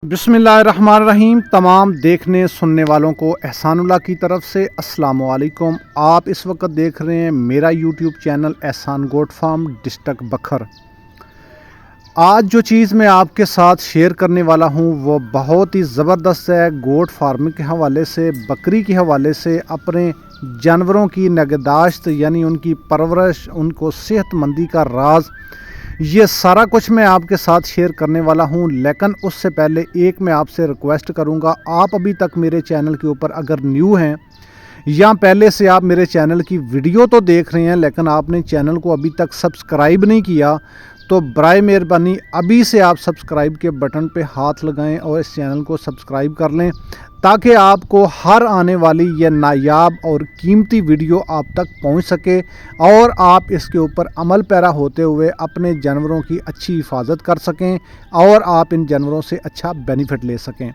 बिस्मिल्लाहिर्रहमानिर्रहीम। तमाम देखने सुनने वालों को एहसानुल्लाह की तरफ से अस्सलाम वालेकुम। आप इस वक्त देख रहे हैं मेरा यूट्यूब चैनल एहसान गोट फार्म डिस्ट्रिक्ट बखर। आज जो चीज़ मैं आपके साथ शेयर करने वाला हूं वो बहुत ही ज़बरदस्त है। गोट फार्मिंग के हवाले से, बकरी के हवाले से, अपने जानवरों की निगहदाश्त यानी उनकी परवरिश, उनको सेहतमंदी का राज, ये सारा कुछ मैं आपके साथ शेयर करने वाला हूं। लेकिन उससे पहले एक मैं आपसे रिक्वेस्ट करूंगा, आप अभी तक मेरे चैनल के ऊपर अगर न्यू हैं या पहले से आप मेरे चैनल की वीडियो तो देख रहे हैं लेकिन आपने चैनल को अभी तक सब्सक्राइब नहीं किया, तो बराए मेहरबानी अभी से आप सब्सक्राइब के बटन पे हाथ लगाएं और इस चैनल को सब्सक्राइब कर लें ताकि आपको हर आने वाली यह नायाब और कीमती वीडियो आप तक पहुंच सके और आप इसके ऊपर अमल पैरा होते हुए अपने जानवरों की अच्छी हिफाजत कर सकें और आप इन जानवरों से अच्छा बेनिफिट ले सकें।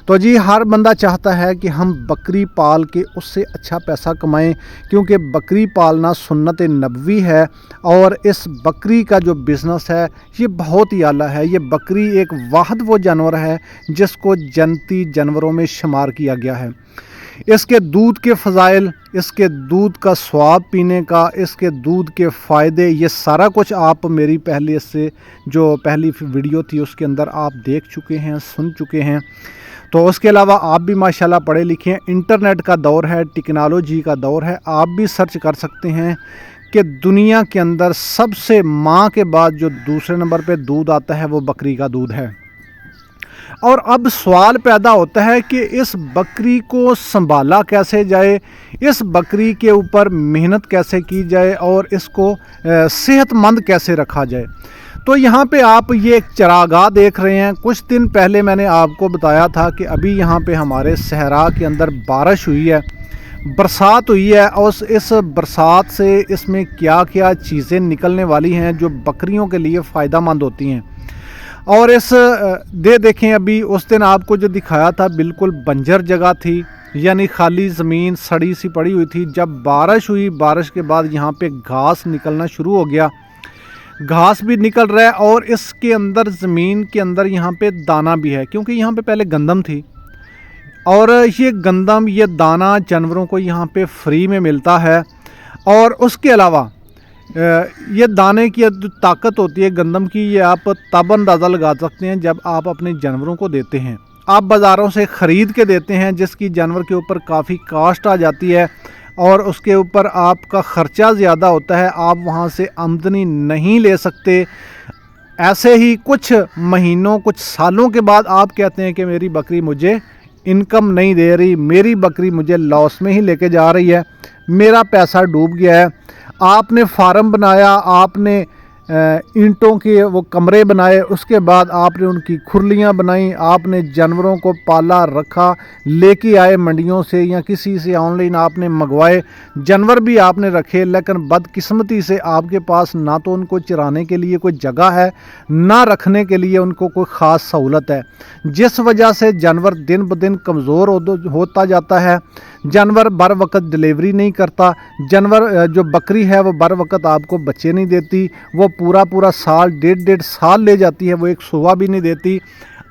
तो जी, हर बंदा चाहता है कि हम बकरी पाल के उससे अच्छा पैसा कमाएं, क्योंकि बकरी पालना सुन्नत नबवी है और इस बकरी का जो बिज़नेस है ये बहुत ही आला है। ये बकरी एक वाहिद वो जानवर है जिसको जन्नती जानवरों में शुमार किया गया है। इसके दूध के फ़ज़ाइल, इसके दूध का स्वाद पीने का, इसके दूध के फ़ायदे, ये सारा कुछ आप मेरी पहली वीडियो थी उसके अंदर आप देख चुके हैं, सुन चुके हैं। तो उसके अलावा आप भी माशाल्लाह पढ़े लिखे हैं, इंटरनेट का दौर है, टेक्नोलॉजी का दौर है, आप भी सर्च कर सकते हैं कि दुनिया के अंदर सबसे माँ के बाद जो दूसरे नंबर पे दूध आता है वो बकरी का दूध है। और अब सवाल पैदा होता है कि इस बकरी को संभाला कैसे जाए, इस बकरी के ऊपर मेहनत कैसे की जाए और इसको सेहतमंद कैसे रखा जाए। तो यहाँ पे आप ये एक चरागाह देख रहे हैं। कुछ दिन पहले मैंने आपको बताया था कि अभी यहाँ पे हमारे सहरा के अंदर बारिश हुई है, बरसात हुई है और इस बरसात से इसमें क्या क्या चीज़ें निकलने वाली हैं जो बकरियों के लिए फ़ायदा मंद होती हैं। और देखें, अभी उस दिन आपको जो दिखाया था बिल्कुल बंजर जगह थी, यानी खाली ज़मीन सड़ी सी पड़ी हुई थी। जब बारिश हुई, बारिश के बाद यहाँ पे घास निकलना शुरू हो गया, घास भी निकल रहा है और इसके अंदर ज़मीन के अंदर यहाँ पे दाना भी है, क्योंकि यहाँ पे पहले गंदम थी और ये गंदम, ये दाना जानवरों को यहाँ पे फ्री में मिलता है। और उसके अलावा ये दाने की जो ताकत होती है गंदम की, ये आप तब अंदाज़ा लगा सकते हैं जब आप अपने जानवरों को देते हैं। आप बाज़ारों से ख़रीद के देते हैं जिसकी जानवर के ऊपर काफ़ी कास्ट आ जाती है और उसके ऊपर आपका ख़र्चा ज़्यादा होता है, आप वहाँ से आमदनी नहीं ले सकते। ऐसे ही कुछ महीनों, कुछ सालों के बाद आप कहते हैं कि मेरी बकरी मुझे इनकम नहीं दे रही, मेरी बकरी मुझे लॉस में ही लेके जा रही है, मेरा पैसा डूब गया है। आपने फार्म बनाया, आपने ईंटों के वो कमरे बनाए, उसके बाद आपने उनकी खुरलियाँ बनाई, आपने जानवरों को पाला रखा, लेके आए मंडियों से या किसी से ऑनलाइन आपने मंगवाए, जानवर भी आपने रखे, लेकिन बदकिस्मती से आपके पास ना तो उनको चराने के लिए कोई जगह है, ना रखने के लिए उनको कोई ख़ास सहूलत है, जिस वजह से जानवर दिन ब दिन कमज़ोर होता जाता है। जानवर बर वक्त डिलीवरी नहीं करता, जानवर जो बकरी है वो बर वक्त आपको बच्चे नहीं देती, वो पूरा साल, डेढ़ साल ले जाती है, वो एक सुबह भी नहीं देती।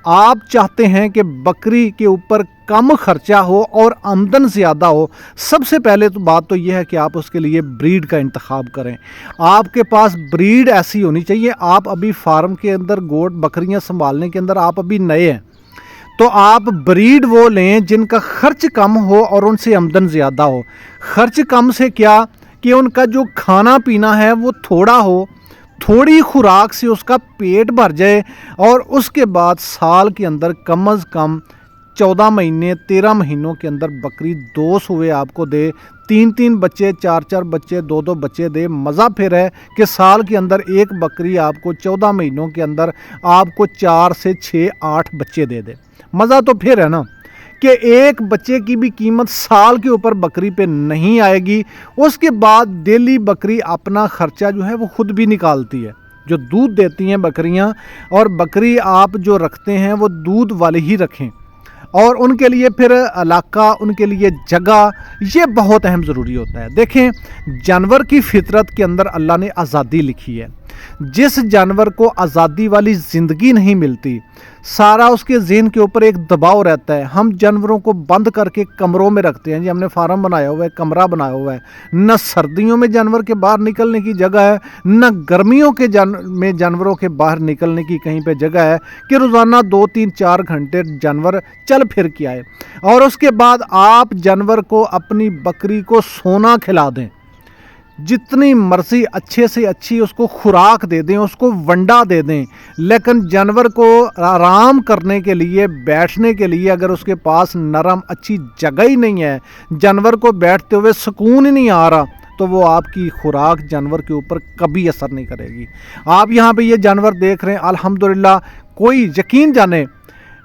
आप चाहते हैं कि बकरी के ऊपर कम खर्चा हो और आमदन ज़्यादा हो। सबसे पहले तो बात तो यह है कि आप उसके लिए ब्रीड का इंतखाब करें। आपके पास ब्रीड ऐसी होनी चाहिए। आप अभी फार्म के अंदर गोट बकरियां संभालने के अंदर आप अभी नए हैं, तो आप ब्रीड वो लें जिनका खर्च कम हो और उनसे आमदन ज़्यादा हो। खर्च कम से क्या कि उनका जो खाना पीना है वो थोड़ा हो, थोड़ी खुराक से उसका पेट भर जाए और उसके बाद साल के अंदर कम अज़ कम 14 महीने, 13 महीनों के अंदर बकरी 2 सूए आपको दे, 3 बच्चे, 4 बच्चे, 2 बच्चे दे। मज़ा फिर है कि साल के अंदर एक बकरी आपको 14 महीनों के अंदर आपको 4 से 6, 8 बच्चे दे। मज़ा तो फिर है ना कि एक बच्चे की भी कीमत साल के ऊपर बकरी पे नहीं आएगी। उसके बाद डेली बकरी अपना ख़र्चा जो है वो खुद भी निकालती है, जो दूध देती हैं बकरियां। और बकरी आप जो रखते हैं वो दूध वाले ही रखें और उनके लिए फिर इलाका, उनके लिए जगह, ये बहुत अहम ज़रूरी होता है। देखें, जानवर की फितरत के अंदर अल्लाह ने आज़ादी लिखी है। जिस जानवर को आज़ादी वाली ज़िंदगी नहीं मिलती, सारा उसके ज़हन के ऊपर एक दबाव रहता है। हम जानवरों को बंद करके कमरों में रखते हैं जी, हमने फार्म बनाया हुआ है, कमरा बनाया हुआ है। न सर्दियों में जानवर के बाहर निकलने की जगह है, न गर्मियों के में जानवरों के बाहर निकलने की कहीं पे जगह है कि रोज़ाना 2-3-4 घंटे जानवर चल फिर के आए। और उसके बाद आप जानवर को, अपनी बकरी को सोना खिला दें, जितनी मर्जी अच्छे से अच्छी उसको खुराक दे दें, उसको वंडा दे दें, लेकिन जानवर को आराम करने के लिए, बैठने के लिए अगर उसके पास नरम अच्छी जगह ही नहीं है, जानवर को बैठते हुए सुकून ही नहीं आ रहा, तो वो आपकी खुराक जानवर के ऊपर कभी असर नहीं करेगी। आप यहाँ पे ये जानवर देख रहे हैं, अल्हम्दुलिल्लाह, कोई यकीन जाने,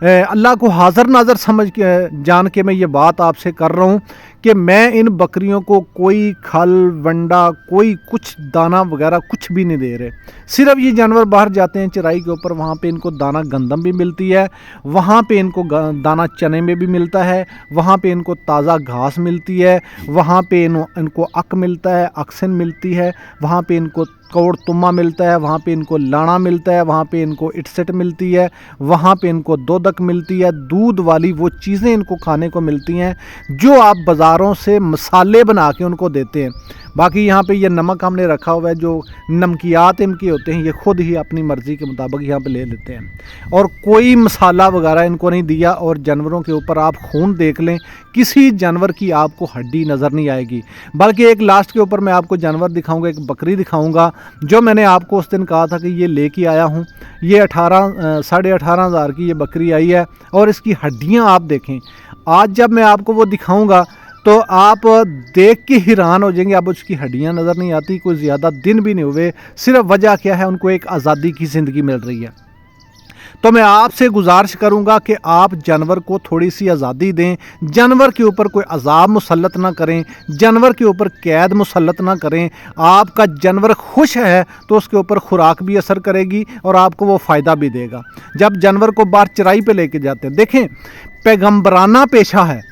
अल्लाह को हाज़र नाज़र समझ के जान के मैं ये बात आपसे कर रहा हूँ कि मैं इन बकरियों को कोई खल वंडा, कोई कुछ दाना वगैरह कुछ भी नहीं दे रहे। सिर्फ ये जानवर बाहर जाते हैं चराई के ऊपर, वहाँ पे इनको दाना गंदम भी मिलती है, वहाँ पे इनको दाना चने में भी मिलता है, वहाँ पे इनको ताज़ा घास मिलती है, वहाँ पे इनको अक मिलता है, अक्सन मिलती है, वहाँ पे इनको कौड़ तुम्मा मिलता है, वहाँ पे इनको लाना मिलता है, वहाँ पे इनको इटसेट मिलती है, वहाँ पे इनको दोदक मिलती है, दूध वाली वो चीज़ें इनको खाने को मिलती हैं जो आप बाज़ारों से मसाले बना के उनको देते हैं। बाकी यहाँ पे ये नमक हमने रखा हुआ है, जो नमकियात इनके होते हैं ये खुद ही अपनी मर्ज़ी के मुताबिक यहाँ पे ले लेते हैं, और कोई मसाला वगैरह इनको नहीं दिया। और जानवरों के ऊपर आप खून देख लें, किसी जानवर की आपको हड्डी नज़र नहीं आएगी। बल्कि एक लास्ट के ऊपर मैं आपको जानवर दिखाऊंगा, एक बकरी दिखाऊंगा जो मैंने आपको उस दिन कहा था कि ये लेके आया हूँ। ये 18,500 की ये बकरी आई है, और इसकी हड्डियाँ आप देखें। आज जब मैं आपको वो दिखाऊंगा तो आप देख के हैरान हो जाएंगे। अब उसकी हड्डियां नज़र नहीं आती, कोई ज़्यादा दिन भी नहीं हुए, सिर्फ वजह क्या है, उनको एक आज़ादी की ज़िंदगी मिल रही है। तो मैं आपसे गुजारिश करूंगा कि आप जानवर को थोड़ी सी आज़ादी दें, जानवर के ऊपर कोई अजाब मुसल्लत ना करें, जानवर के ऊपर कैद मुसल्लत ना करें। आपका जानवर खुश है तो उसके ऊपर खुराक भी असर करेगी और आपको वो फ़ायदा भी देगा। जब जानवर को बाहर चराई पे लेके जाते हैं, देखें पैगम्बराना पेशा है,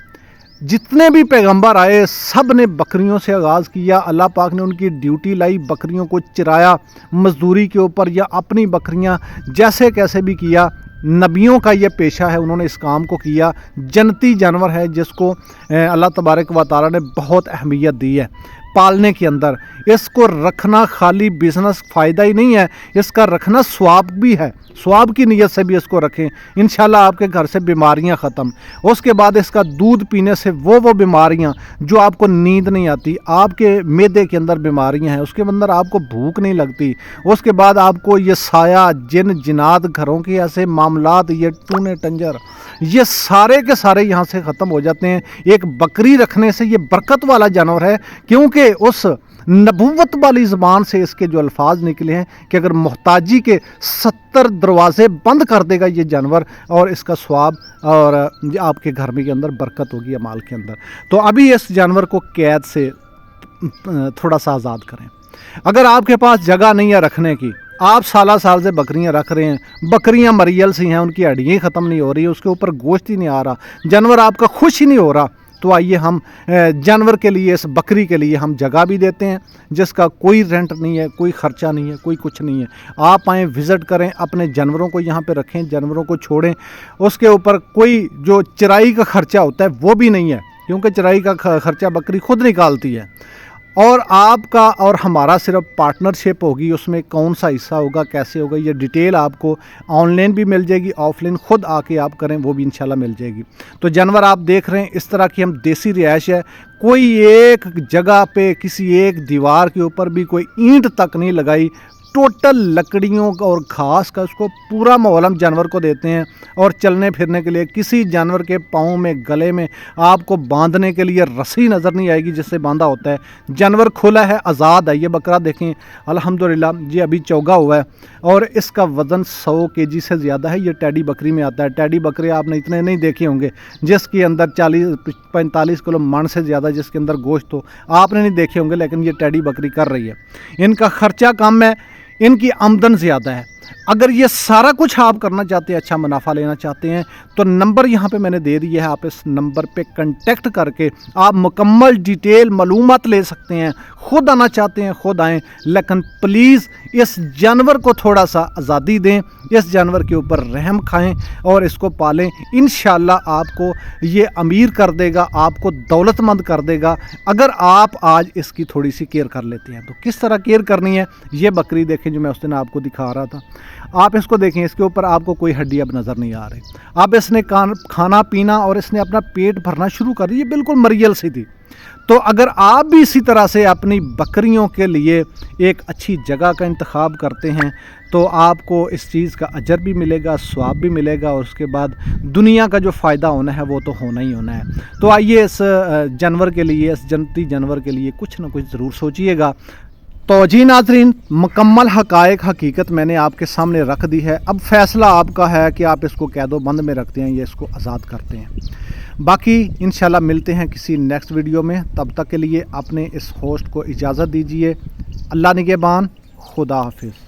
जितने भी पैगंबर आए सब ने बकरियों से आगाज़ किया। अल्लाह पाक ने उनकी ड्यूटी लाई, बकरियों को चराया मजदूरी के ऊपर, या अपनी बकरियां जैसे कैसे भी किया। नबियों का ये पेशा है, उन्होंने इस काम को किया। जन्नती जानवर है जिसको अल्लाह तबारक व तआला ने बहुत अहमियत दी है पालने के अंदर। इसको रखना खाली बिजनेस फ़ायदा ही नहीं है, इसका रखना स्वाब भी है। स्वाब की नीयत से भी इसको रखें, इंशाल्लाह आपके घर से बीमारियां ख़त्म। उसके बाद इसका दूध पीने से वो बीमारियां जो आपको नींद नहीं आती, आपके मैदे के अंदर बीमारियां हैं, उसके अंदर आपको भूख नहीं लगती, उसके बाद आपको ये साया, जिन जिनात, घरों के ऐसे मामलात, ये टूने टंजर, ये सारे के सारे यहाँ से ख़त्म हो जाते हैं। एक बकरी रखने से ये बरकत वाला जानवर है, क्योंकि उस नबुव्वत वाली ज़बान से इसके जो अल्फाज निकले हैं कि अगर मोहताजी के 70 दरवाज़े बंद कर देगा ये जानवर, और इसका स्वाब और आपके घर में के अंदर बरकत होगी अमाल के अंदर। तो अभी इस जानवर को कैद से थोड़ा सा आज़ाद करें। अगर आपके पास जगह नहीं है रखने की, आप साल से बकरियां रख रहे हैं, बकरियां मरियल सी हैं, उनकी हड्डियाँ ख़त्म नहीं हो रही, उसके ऊपर गोश्त ही नहीं आ रहा, जानवर आपका खुश ही नहीं हो रहा, तो आइए हम जानवर के लिए, इस बकरी के लिए हम जगह भी देते हैं जिसका कोई रेंट नहीं है, कोई ख़र्चा नहीं है, कोई कुछ नहीं है। आप आएँ, विज़िट करें, अपने जानवरों को यहाँ पे रखें, जानवरों को छोड़ें। उसके ऊपर कोई जो चराई का ख़र्चा होता है वो भी नहीं है, क्योंकि चराई का ख़र्चा बकरी खुद निकालती है। और आपका और हमारा सिर्फ पार्टनरशिप होगी, उसमें कौन सा हिस्सा होगा, कैसे होगा, ये डिटेल आपको ऑनलाइन भी मिल जाएगी, ऑफलाइन ख़ुद आके आप करें वो भी इंशाल्लाह मिल जाएगी। तो जानवर आप देख रहे हैं, इस तरह की हम देसी रिहाइश है। कोई एक जगह पे, किसी एक दीवार के ऊपर भी कोई ईंट तक नहीं लगाई, टोटल लकड़ियों का और घास का उसको पूरा माहौल हम जानवर को देते हैं। और चलने फिरने के लिए किसी जानवर के पाँव में, गले में आपको बांधने के लिए रस्सी नज़र नहीं आएगी जिससे बांधा होता है। जानवर खुला है, आज़ाद है। ये बकरा देखें, अल्हम्दुलिल्लाह ये अभी चौगा हुआ है और इसका वज़न 100 kg से ज़्यादा है। ये टैडी बकरी में आता है। टैडी बकरे आपने इतने नहीं देखे होंगे जिसके अंदर 40-45 किलो मन से ज़्यादा जिसके अंदर गोश्त हो, आपने नहीं देखे होंगे, लेकिन ये टैडी बकरी कर रही है। इनका ख़र्चा कम है, इनकी आमदन ज़्यादा है। अगर ये सारा कुछ आप करना चाहते हैं, अच्छा मुनाफा लेना चाहते हैं, तो नंबर यहाँ पे मैंने दे दिया है। आप इस नंबर पे कांटेक्ट करके आप मुकम्मल डिटेल मालूमात ले सकते हैं। ख़ुद आना चाहते हैं ख़ुद आएँ, लेकिन प्लीज़ इस जानवर को थोड़ा सा आज़ादी दें, इस जानवर के ऊपर रहम खाएं और इसको पालें। इंशाअल्लाह आपको ये अमीर कर देगा, आपको दौलतमंद कर देगा, अगर आप आज इसकी थोड़ी सी केयर कर लेते हैं। तो किस तरह केयर करनी है, ये बकरी देखें जो मैं उस दिन आपको दिखा रहा था। आप इसको देखें, इसके ऊपर आपको कोई हड्डी अब नज़र नहीं आ रही। अब इसने खाना पीना और इसने अपना पेट भरना शुरू कर दिया, बिल्कुल मरियल सी थी। तो अगर आप भी इसी तरह से अपनी बकरियों के लिए एक अच्छी जगह का इंतखाब करते हैं, तो आपको इस चीज़ का अजर भी मिलेगा, स्वाब भी मिलेगा, और उसके बाद दुनिया का जो फ़ायदा होना है वो तो होना ही होना है। तो आइए इस जानवर के लिए, इस जन्नती जानवर के लिए कुछ ना कुछ ज़रूर सोचिएगा। तो जी नाज़रीन, मुकम्मल हक़ाइक़ हकीकत मैंने आपके सामने रख दी है। अब फ़ैसला आपका है कि आप इसको कैदोबंद में रखते हैं या इसको आज़ाद करते हैं। बाकी इंशाल्लाह मिलते हैं किसी नेक्स्ट वीडियो में। तब तक के लिए अपने इस होस्ट को इजाज़त दीजिए। अल्लाह निगहबान, खुदा हाफिज़।